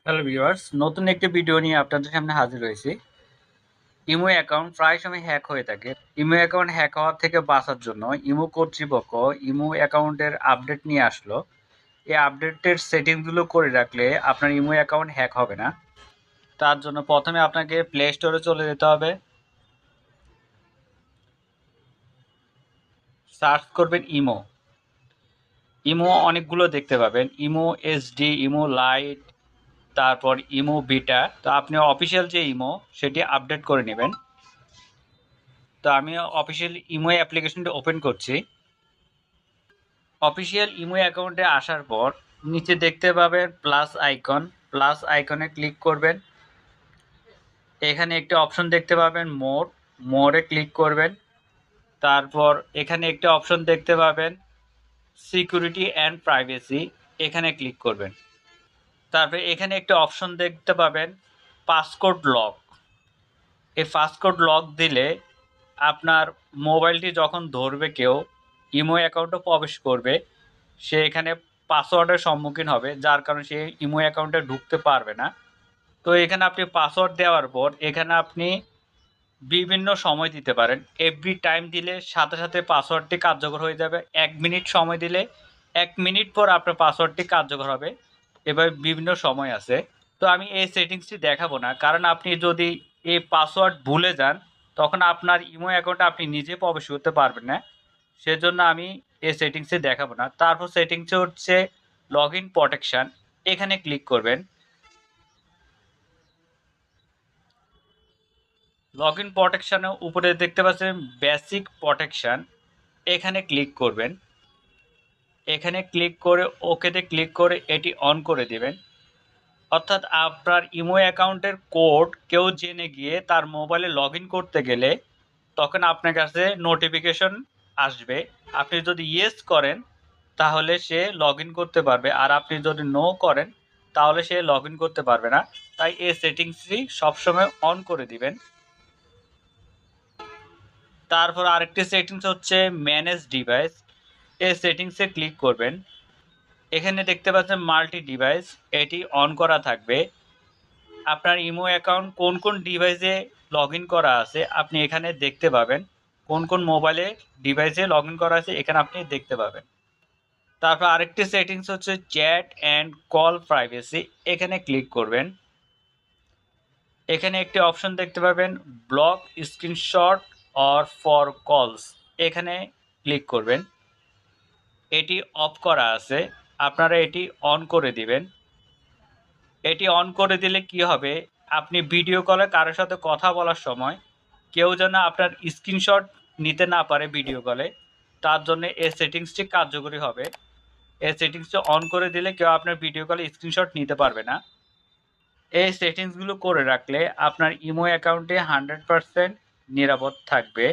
Hello viewers, নতুন একটি video নিয়ে আপনাদের সামনে হাজির হয়েছি। ইমো অ্যাকাউন্ট প্রায় সময় হ্যাক হয়ে থাকে। ইমো অ্যাকাউন্ট হ্যাক হওয়ার থেকে বাঁচার জন্য ইমো কর্তৃপক্ষ ইমো অ্যাকাউন্টের আপডেট নিয়ে আসলো। এই আপডেটের সেটিংসগুলো করে রাখলে আপনার ইমো অ্যাকাউন্ট হ্যাক হবে না। তার জন্য প্রথমে আপনাকে প্লে স্টোরে চলে যেতে হবে। সার্চ করবেন ইমো। ইমো অনেকগুলো দেখতে পাবেন, ইমো এসডি, ইমো লাইট, তারপর ইমো বিটা। তো আপনি অফিসিয়াল যে ইমো সেটি আপডেট করে নেবেন। তো আমি অফিসিয়াল ইমো অ্যাপ্লিকেশনটা ওপেন করছি। অফিসিয়াল ইমো অ্যাকাউন্টে আসার পর নিচে দেখতে পাবেন প্লাস আইকন। প্লাস আইকনে ক্লিক করবেন। এখানে একটি অপশন দেখতে পাবেন মোর। মোরে ক্লিক করবেন। তারপর এখানে একটি অপশন দেখতে পাবেন সিকিউরিটি অ্যান্ড প্রাইভেসি। এখানে ক্লিক করবেন। তারপরে এখানে একটি অপশন দেখতে পাবেন পাসকোড লক। এই পাসকোড লক দিলে আপনার মোবাইলটি যখন ধরবে কেউ, ইমো অ্যাকাউন্টে প্রবেশ করবে, সে এখানে পাসওয়ার্ডের সম্মুখীন হবে, যার কারণে সে ইমো অ্যাকাউন্টে ঢুকতে পারবে না। তো এখানে আপনি পাসওয়ার্ড দেওয়ার পর এখানে আপনি বিভিন্ন সময় দিতে পারেন। এভরি টাইম দিলে সাথে সাথে পাসওয়ার্ডটি কার্যকর হয়ে যাবে। 1 মিনিট সময় দিলে 1 মিনিট পর আপনার পাসওয়ার্ডটি কার্যকর হবে। এভাবে বিভিন্ন সময় আছে। তো আমি এই সেটিংসটি দেখাবো না, কারণ আপনি যদি এই পাসওয়ার্ড ভুলে যান তখন আপনার ইমো অ্যাকাউন্টে আপনি নিজে প্রবেশ করতে পারবেন না। সেজন্য আমি এই সেটিংসে দেখাবো না। তারপর সেটিংসে হচ্ছে লগ ইন প্রোটেকশন। এখানে ক্লিক করবেন। লগ ইন প্রোটেকশনের উপরে দেখতে পাচ্ছেন বেসিক প্রোটেকশন। এখানে ক্লিক করবেন। এখানে ক্লিক করে ওকেতে ক্লিক করে এটি অন করে দিবেন। অর্থাৎ আপনার ইমো অ্যাকাউন্টের কোড কেউ জেনে গিয়ে তার মোবাইলে লগ ইন করতে গেলে তখন আপনার কাছে নোটিফিকেশন আসবে। আপনি যদি ইয়েস করেন তাহলে সে লগ ইন করতে পারবে, আর আপনি যদি নো করেন তাহলে সে লগ ইন করতে পারবে না। তাই এই সেটিংসটি সবসময় অন করে দিবেন। তারপর আরেকটি সেটিংস হচ্ছে ম্যানেজ ডিভাইস। এই সেটিংসে ক্লিক করবেন। এখানে দেখতে পাচ্ছেন মাল্টি ডিভাইস, এটি অন করা থাকবে। আপনার ইমো অ্যাকাউন্ট কোন কোন ডিভাইসে লগ ইন করা আছে আপনি এখানে দেখতে পাবেন। কোন কোন মোবাইলে ডিভাইসে লগ ইন করা আছে এখানে আপনি দেখতে পাবেন। তারপর আরেকটি সেটিংস হচ্ছে চ্যাট অ্যান্ড কল প্রাইভেসি। এখানে ক্লিক করবেন। এখানে একটি অপশন দেখতে পাবেন ব্লক স্ক্রিনশট অর ফর কলস। এখানে ক্লিক করবেন। এটি অফ করা আছে, আপনারা এটি অন করে দিবেন। এটি অন করে দিলে কি হবে, আপনি ভিডিও কলে কারোর সাথে কথা বলার সময় কেউ যেন আপনার স্ক্রিনশট নিতে না পারে ভিডিও কলে, তার জন্য এই সেটিংসটি কার্যকরী হবে। এই সেটিংসটি অন করে দিলে কেউ আপনার ভিডিও কলে স্ক্রিনশট নিতে পারবে না। এই সেটিংসগুলো করে রাখলে আপনার ইমো অ্যাকাউন্টে 100% নিরাপদ থাকবে।